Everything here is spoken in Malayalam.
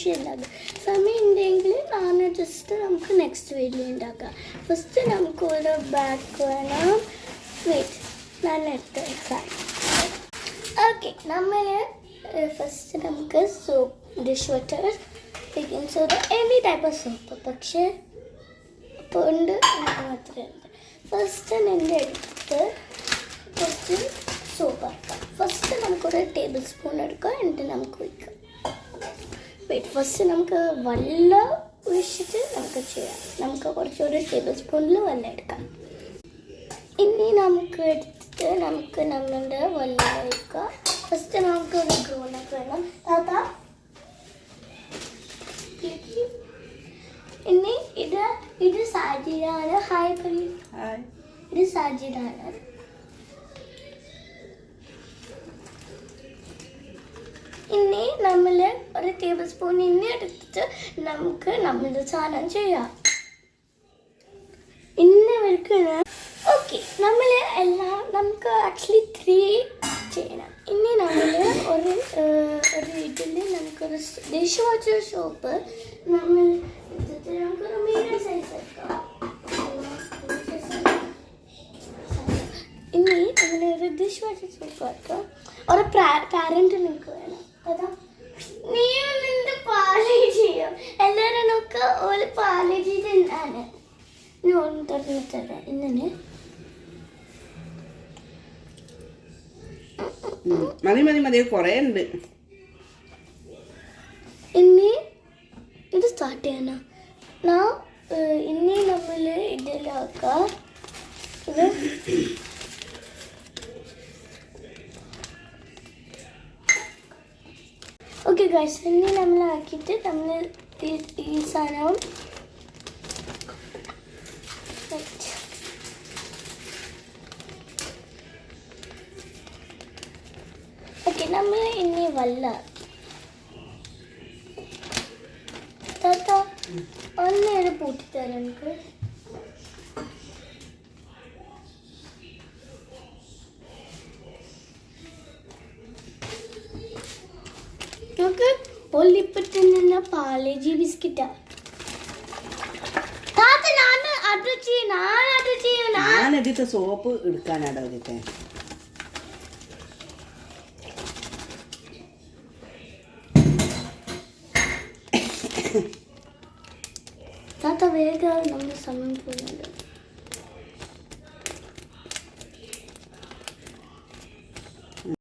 സംശയമില്ലാതെ സമയമുണ്ടെങ്കിൽ ഞാൻ ജസ്റ്റ് നമുക്ക് നെക്സ്റ്റ് വീഡിയോ ഉണ്ടാക്കാം. ഫസ്റ്റ് നമുക്ക് ഒരു ബാഗ് വേണം. വെയിറ്റ്, ഞാൻ എടുത്ത് വെക്കാം. ഓക്കെ, നമ്മൾ ഫസ്റ്റ് നമുക്ക് soap, dish water, baking soda, any type of soap. പക്ഷേ അപ്പോൾ ഉണ്ട്, എനിക്ക് മാത്രമേ ഉണ്ട്. ഫസ്റ്റ് എൻ്റെ എടുത്ത് കുറച്ച് സോപ്പ് ആക്കാം. ഫസ്റ്റ് നമുക്കൊരു ടേബിൾ സ്പൂൺ എടുക്കാം, എന്നിട്ട് നമുക്ക് ഒഴിക്കാം. വെയിറ്റ്, ഫസ്റ്റ് നമുക്ക് വെള്ളം ഒഴിച്ചിട്ട് നമുക്ക് ചെയ്യാം. നമുക്ക് കുറച്ചൊരു ടേബിൾ സ്പൂണിൽ വെള്ളം എടുക്കാം. ഇനി നമുക്ക് എടുത്തിട്ട് നമുക്ക് നമ്മളുടെ വെള്ളം ഒഴിക്കാം. ഫസ്റ്റ് നമുക്ക് ഒരു ഗ്രോണപ്പ് വേണം. താത്ത ഇനി ഇത് സാജിദാണ്. ഹായ് പറയൂ. ഇത് സാജിദാണ്. ഇനി നമ്മൾ ഒരു ടേബിൾ സ്പൂൺ ഇനി എടുത്തിട്ട് നമുക്ക് നമ്മളുടെ സാധനം ചെയ്യാം. ഇന്ന് വെക്കണം. ഓക്കെ, നമ്മൾ എല്ലാം നമുക്ക് ആക്ച്വലി 3 ചെയ്യണം. ഇനി നമ്മൾ ഒരു ഇതിൽ നമുക്കൊരു ഡിഷ് വാഷർ സോപ്പ് നമ്മൾ എടുത്തിട്ട് നമുക്കൊരു മീഡിയം സൈസ് എടുക്കാം. ഇനി നമ്മളൊരു ഡിഷ് വാഷർ സോപ്പ് എടുക്കാം. ഒരു പാരന്റ് നിങ്ങൾക്ക് വേണം. അതാ നീയും നിന്റെ പാലേജ് ചെയ്യും. എല്ലാവരും നോക്ക് ഒരു പാലേജ് തിന്നാണ്. ഇനി ഒന്ന് തുറന്നിട്ടത് ഇങ്ങനെ മതി കുറേ ഉണ്ട്. ഇനി ഇത് സ്റ്റാർട്ട് ചെയ്യണം. ഇനി നമ്മൾ ഇതിലാക്കാം. ഇത് ഓക്കെ ഗൈസ്, ഇനി നമ്മളാക്കിയിട്ട് നമ്മൾ ഈ സാധനം ഓക്കെ, നമ്മൾ ഇനി വെള്ളം താത്ത ഒന്നേരം പൂട്ടിത്തരാം. നമുക്ക് നമുക്ക് ഒല്ലിപ്പറ്റുന്ന പാലേജി ബിസ്ക്കറ്റാ. ഞാൻ ഇതിത്തെ സോപ്പ് എടുക്കാനാടോ ഇതിത്തെ. താത്ത വേഗം നമ്മുടെ സമയം പോകുന്നുണ്ട്.